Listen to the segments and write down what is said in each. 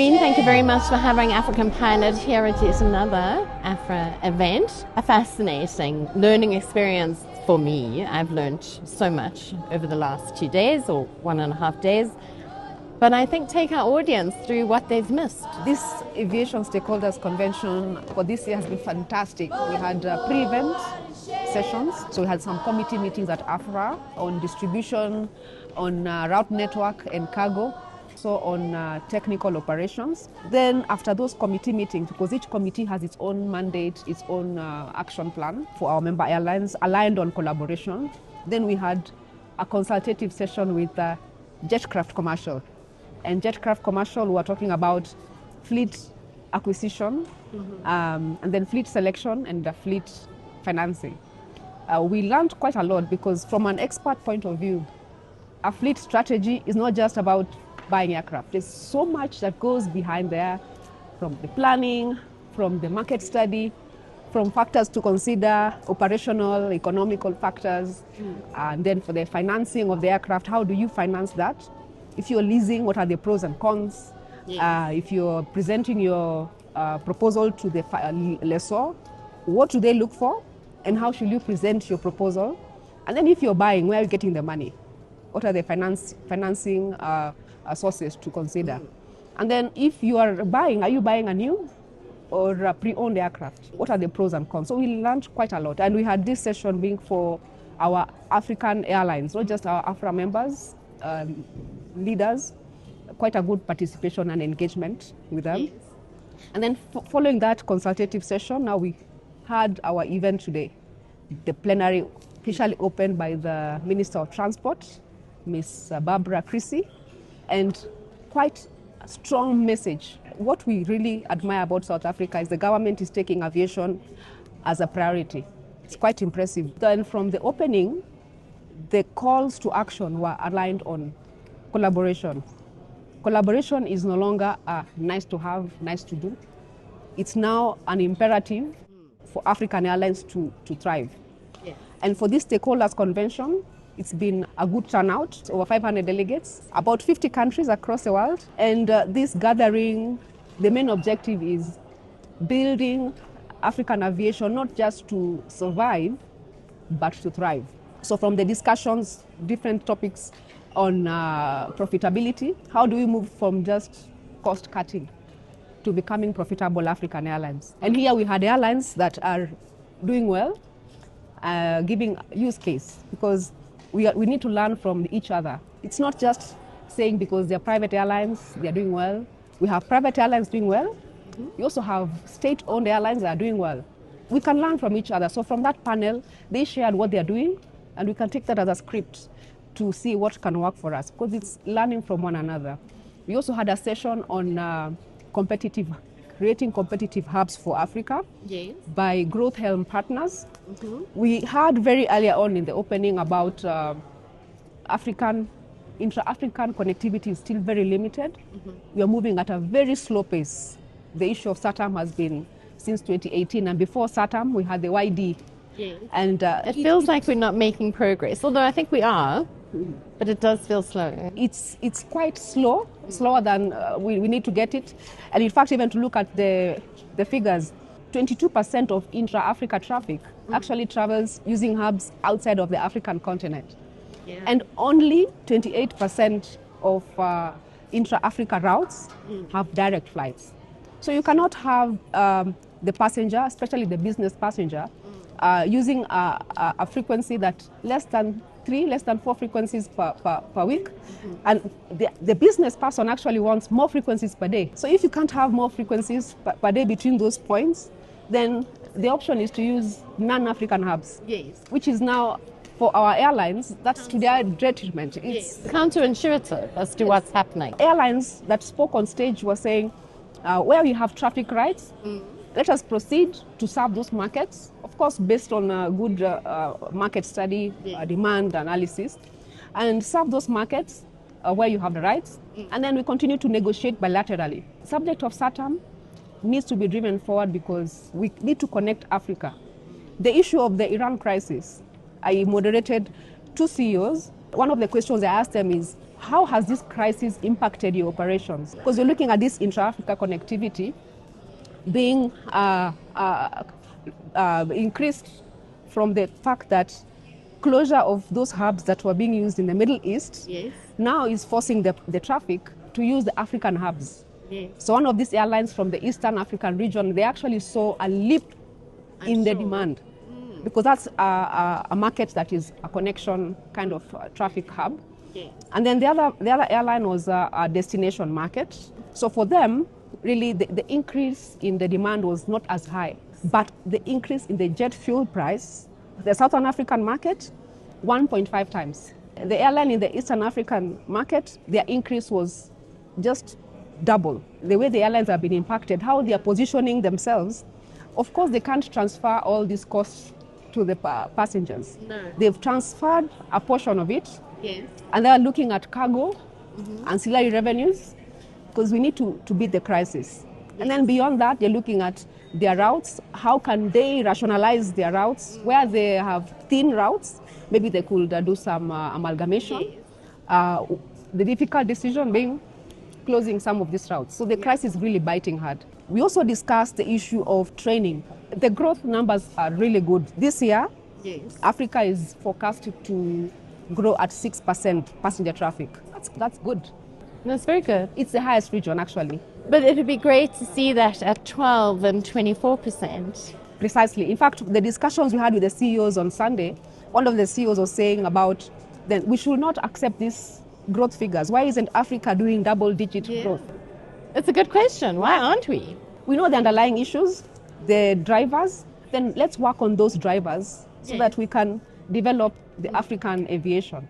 Maureen, thank you very much for having African Pilot here at yet another AFRAA event. A fascinating learning experience for me. I've learned so much over the last 2 days or 1.5 days. But I think take our audience through what they've missed. This Aviation Stakeholders Convention for this year has been fantastic. We had pre-event sessions, so we had some committee meetings at AFRAA on distribution, on route network and cargo, so on technical operations. Then after those committee meetings, because each committee has its own mandate, its own action plan for our member airlines aligned on collaboration, then we had a consultative session with Jetcraft Commercial. And Jetcraft Commercial, we were talking about fleet acquisition, and then fleet selection and the fleet financing. We learned quite a lot because from an expert point of view, a fleet strategy is not just about buying aircraft. There's so much that goes behind there, from the planning, from the market study, from factors to consider, operational, economical factors, and then for the financing of the aircraft, how do you finance that? If you're leasing, what are the pros and cons? Yes. If you're presenting your proposal to the lessor, what do they look for? And how should you present your proposal? And then if you're buying, where are you getting the money? What are the financing sources to consider? And then if you are buying, are you buying a new or a pre-owned aircraft? What are the pros and cons? So we learned quite a lot. And we had this session being for our African airlines, not just our AFRAA members, leaders, quite a good participation and engagement with them. Yes. And then following that consultative session, now we had our event today. The plenary officially opened by the Minister of Transport, Ms. Barbara Creasy, and quite a strong message. What we really admire about South Africa is the government is taking aviation as a priority. It's quite impressive. Then from the opening, the calls to action were aligned on collaboration. Collaboration is no longer a nice to have, nice to do. It's now an imperative for African airlines to thrive. Yeah. And for this stakeholders convention, it's been a good turnout, over 500 delegates, about 50 countries across the world. And this gathering, the main objective is building African aviation, not just to survive, but to thrive. So from the discussions, different topics on profitability, how do we move from just cost cutting to becoming profitable African airlines? And here we had airlines that are doing well, giving use case, because we need to learn from each other. It's not just saying because they're private airlines, they're doing well. We have private airlines doing well. We also have state-owned airlines that are doing well. We can learn from each other. So from that panel, they shared what they're doing, and we can take that as a script to see what can work for us, because it's learning from one another. We also had a session on creating competitive hubs for Africa. Yes. By Growth Helm Partners. We heard very earlier on in the opening about intra-African connectivity is still very limited. We are moving at a very slow pace. The issue of SAATM has been since 2018, and before SAATM we had the YD. Yes. And it feels like we're not making progress, although I think we are, but it does feel slow. It's quite slow, slower than we need to get it. And in fact, even to look at the figures, 22% of intra-Africa traffic actually travels using hubs outside of the African continent. Yeah. And only 28% of intra-Africa routes have direct flights. So you cannot have the passenger, especially the business passenger, using a frequency that less than 4 frequencies per week. And the business person actually wants more frequencies per day. So if you can't have more frequencies per day between those points, then the option is to use non-African hubs. Yes. Which is now, for our airlines, that's to their detriment. It's counterintuitive as to what's happening. Airlines that spoke on stage were saying, where we have traffic rights, let us proceed to serve those markets, of course, based on a good market study, demand analysis, and serve those markets where you have the rights, and then we continue to negotiate bilaterally. Subject of SAATM needs to be driven forward because we need to connect Africa. The issue of the Iran crisis, I moderated 2 CEOs One of the questions I asked them is, how has this crisis impacted your operations? Because you're looking at this intra-Africa connectivity being increased from the fact that closure of those hubs that were being used in the Middle East now is forcing the traffic to use the African hubs. So one of these airlines from the Eastern African region, they actually saw a leap in the demand, because that's a market that is a connection kind of traffic hub. And then the other airline was a destination market. So for them, really the increase in the demand was not as high, but the increase in the jet fuel price, the Southern African market, 1.5 times. The airline in the Eastern African market, their increase was just double. The way the airlines have been impacted, how they are positioning themselves, of course they can't transfer all these costs to the passengers. No. They've transferred a portion of it, and they are looking at cargo, ancillary revenues, because we need to beat the crisis. And then beyond that, they're looking at their routes. How can they rationalize their routes? Where they have thin routes, maybe they could do some amalgamation. The difficult decision being closing some of these routes. So the crisis is really biting hard. We also discussed the issue of training. The growth numbers are really good. This year, Africa is forecasted to grow at 6% passenger traffic. That's good. That's very good. It's the highest region, actually. But it would be great to see that at 12 and 24%. Precisely. In fact, the discussions we had with the CEOs on Sunday, one of the CEOs was saying about that we should not accept these growth figures. Why isn't Africa doing double-digit growth? It's a good question. Why aren't we? We know the underlying issues, the drivers. Then let's work on those drivers so that we can develop the African aviation.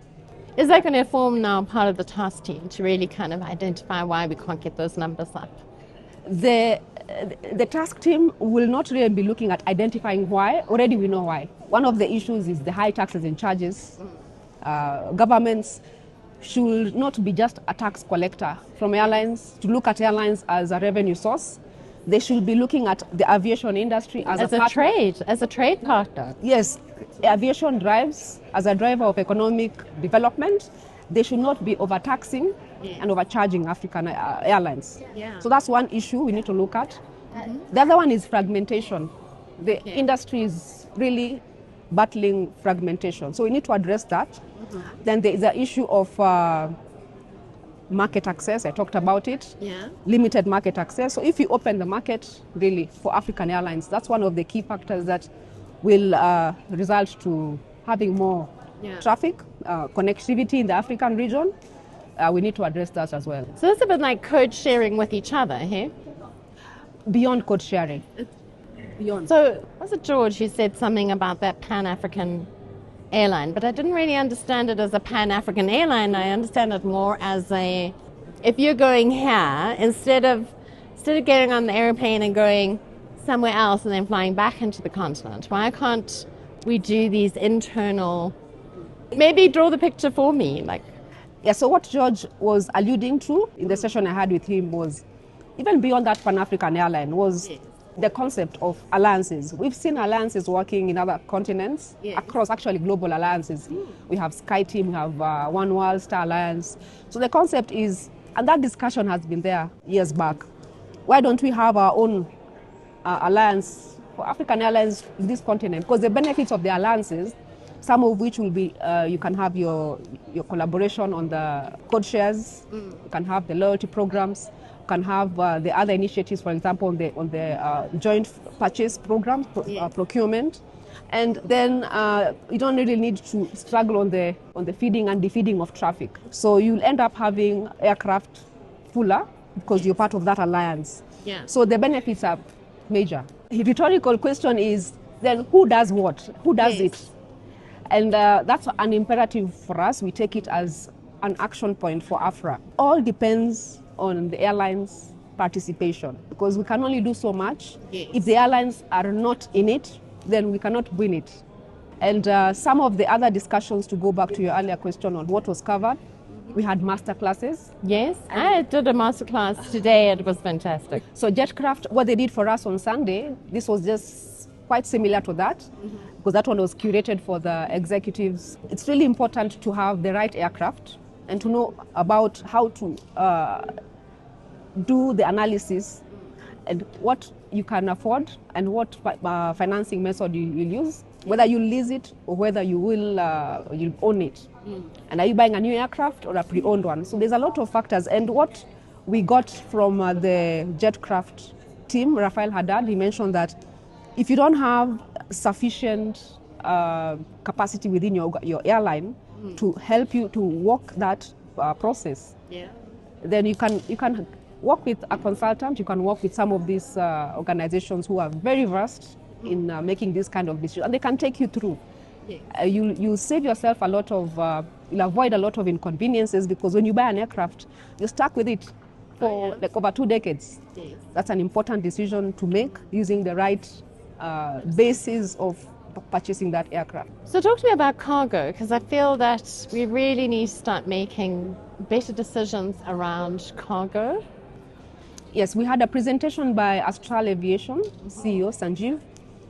Is that going to form now part of the task team to really kind of identify why we can't get those numbers up? The task team will not really be looking at identifying why. Already we know why. One of the issues is the high taxes and charges. Governments should not be just a tax collector from airlines, to look at airlines as a revenue source. They should be looking at the aviation industry as a trade partner. Yes, aviation drives as a driver of economic development. They should not be overtaxing and overcharging African airlines. So that's one issue we need to look at. The other one is fragmentation. The industry is really battling fragmentation. So we need to address that. Then there is the issue of market access. I talked about it. Limited market access. So if you open the market really for African airlines, that's one of the key factors that will result to having more traffic, connectivity in the African region. We need to address that as well. So it's a bit like code sharing with each other, hey? Beyond code sharing. Beyond. So was it George who said something about that Pan-African airline? But I didn't really understand it as a Pan-African airline. I understand it more as a, if you're going here, instead of getting on the airplane and going somewhere else and then flying back into the continent, why can't we do these internal, maybe draw the picture for me, like. So what George was alluding to in the session I had with him was, even beyond that Pan-African airline, was the concept of alliances. We've seen alliances working in other continents, across actually global alliances. We have SkyTeam, we have One World, Star Alliance. So the concept is, and that discussion has been there years back, why don't we have our own alliance for African airlines in this continent? Because the benefits of the alliances, some of which will be, you can have your collaboration on the code shares, you can have the loyalty programs, you can have the other initiatives, for example, on the joint purchase program, procurement. And then you don't really need to struggle on the feeding and defeeding of traffic. So you'll end up having aircraft fuller because you're part of that alliance. So the benefits are major. The rhetorical question is, then who does what? Who does it? And that's an imperative for us. We take it as an action point for AFRAA. All depends on the airlines' participation, because we can only do so much. If the airlines are not in it, then we cannot win it. And some of the other discussions, to go back to your earlier question on what was covered, we had master classes. Yes, I did a master class today. It was fantastic. So Jetcraft, what they did for us on Sunday, this was just quite similar to that, because that one was curated for the executives. It's really important to have the right aircraft and to know about how to do the analysis and what you can afford and what financing method you'll use, whether you lease it or whether you will you'll own it. And are you buying a new aircraft or a pre-owned one? So there's a lot of factors. And what we got from the Jetcraft team, Rafael Haddad, he mentioned that if you don't have sufficient capacity within your airline to help you to walk that process, then you can work with a consultant, you can work with some of these organizations who are very versed in making this kind of decisions, and they can take you through. You save yourself a lot of, you'll avoid a lot of inconveniences, because when you buy an aircraft, you're stuck with it for like over 2 decades. That's an important decision to make using the right basis of purchasing that aircraft. So talk to me about cargo, because I feel that we really need to start making better decisions around cargo. Yes, we had a presentation by Astral Aviation CEO Sanjeev,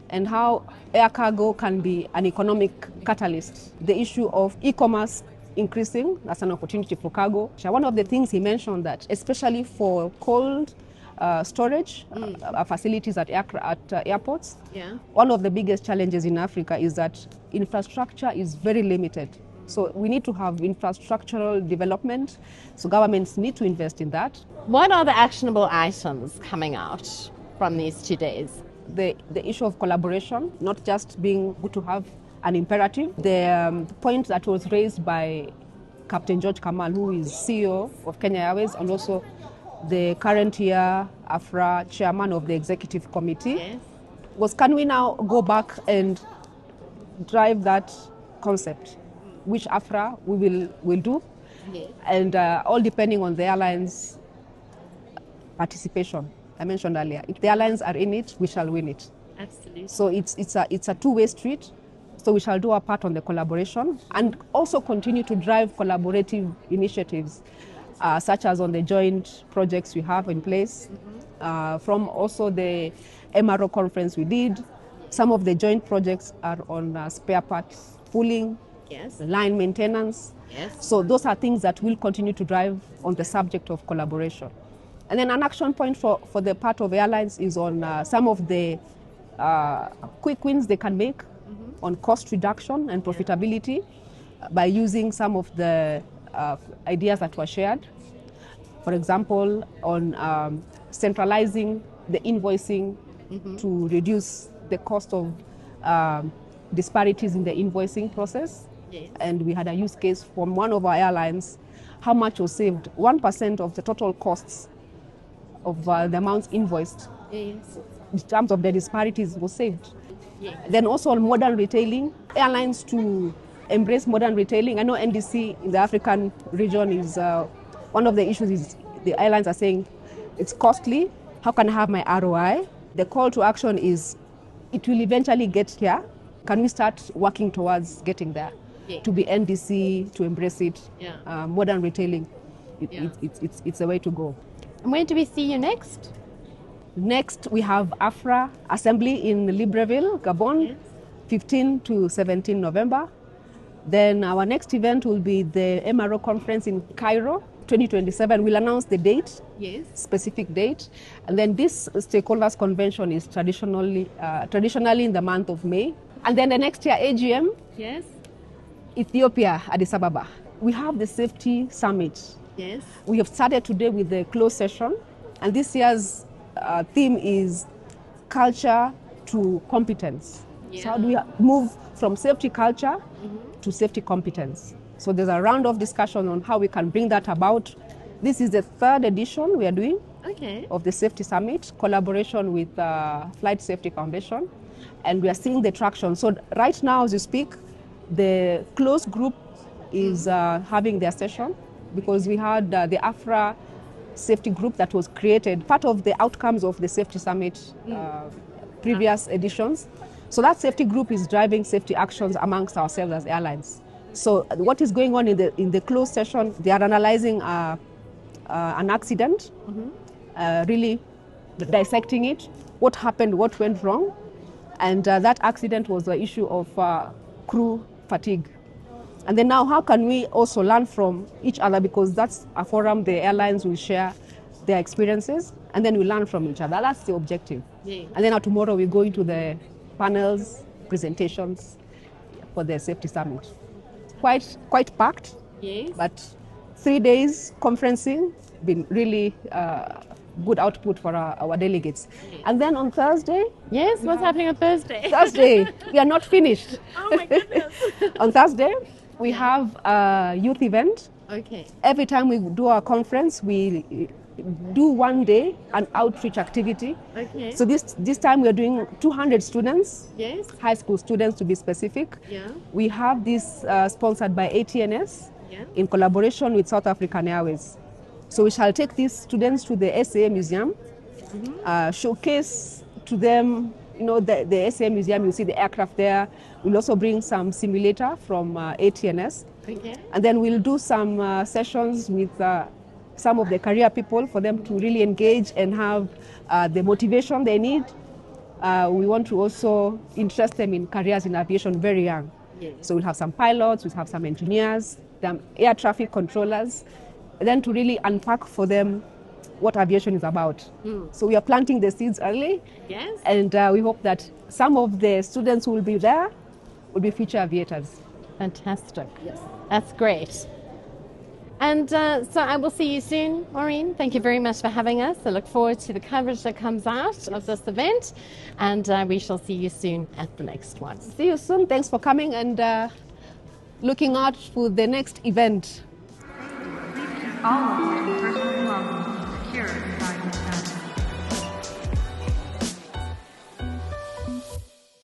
and how air cargo can be an economic catalyst. The issue of e-commerce increasing, that's an opportunity for cargo. One of the things he mentioned, that especially for cold storage facilities at airports, one of the biggest challenges in Africa is that infrastructure is very limited. So we need to have infrastructural development, so governments need to invest in that. What are the actionable items coming out from these 2 days? The issue of collaboration, not just being good to have an imperative. The point that was raised by Captain George Kamal, who is CEO of Kenya Airways and also the current year AFRAA chairman of the executive committee, was, can we now go back and drive that concept, which AFRAA we will do, and all depending on the airlines' participation. I mentioned earlier, if the airlines are in it, we shall win it. Absolutely. So it's a two-way street. So we shall do our part on the collaboration and also continue to drive collaborative initiatives, such as on the joint projects we have in place. From also the MRO conference we did, some of the joint projects are on spare parts pooling, line maintenance. So those are things that will continue to drive on the subject of collaboration. And then an action point for the part of airlines is on some of the quick wins they can make on cost reduction and profitability by using some of the ideas that were shared. For example, on centralizing the invoicing to reduce the cost of disparities in the invoicing process. And we had a use case from one of our airlines, how much was saved. 1% of the total costs of the amounts invoiced in terms of the disparities was saved. Then also on modern retailing, airlines to embrace modern retailing. I know NDC in the African region is one of the issues is the airlines are saying it's costly. How can I have my ROI? The call to action is it will eventually get here. Can we start working towards getting there? To be NDC, to embrace it, modern retailing, it's a way to go. And where do we see you next? Next, we have AFRAA Assembly in Libreville, Gabon, 15 to 17 November. Then our next event will be the MRO conference in Cairo, 2027. We'll announce the date, specific date. And then this stakeholders convention is traditionally in the month of May. And then the next year, AGM, Ethiopia, Addis Ababa. We have the safety summit. We have started today with the closed session, and this year's theme is culture to competence. So how do we move from safety culture to safety competence? So there's a round of discussion on how we can bring that about. This is the third edition we are doing of the Safety Summit, collaboration with Flight Safety Foundation, and we are seeing the traction. So right now, as you speak, the closed group is having their session, because we had the AFRAA safety group that was created, part of the outcomes of the Safety Summit previous editions. So that safety group is driving safety actions amongst ourselves as airlines. So what is going on in the closed session, they are analyzing an accident, really dissecting it, what happened, what went wrong, And that accident was the issue of crew fatigue. And then now, how can we also learn from each other? Because that's a forum the airlines will share their experiences, and then we learn from each other. That's the objective. Yeah. And then tomorrow we go into the panels, presentations for the safety summit. Quite packed, Yes. but 3 days conferencing, been really good output for our delegates. And then on Thursday, Yes, what's happening on Thursday? Thursday, we are not finished. Oh my goodness. On Thursday, we have a youth event. Okay. Every time we do our conference, we do 1 day an outreach activity. Okay. So this time we are doing 200 students, Yes. high school students to be specific. Yeah. We have this sponsored by ATNS Yeah. in collaboration with South African Airways. So we shall take these students to the SAA Museum, showcase to them, the SAA Museum, you see the aircraft there. We'll also bring some simulator from ATNS. Okay. And then we'll do some sessions with some of the career people for them to really engage and have the motivation they need. We want to also interest them in careers in aviation very young. Yes. So we'll have some pilots, we'll have some engineers, some air traffic controllers, and then to really unpack for them what aviation is about. So we are planting the seeds early. Yes. And we hope that some of the students who will be there will be future aviators. Fantastic. Yes. That's great. And so I will see you soon, Maureen. Thank you very much for having us. I look forward to the coverage that comes out of this event, and we shall see you soon at the next one. See you soon. Thanks for coming and looking out for the next event. All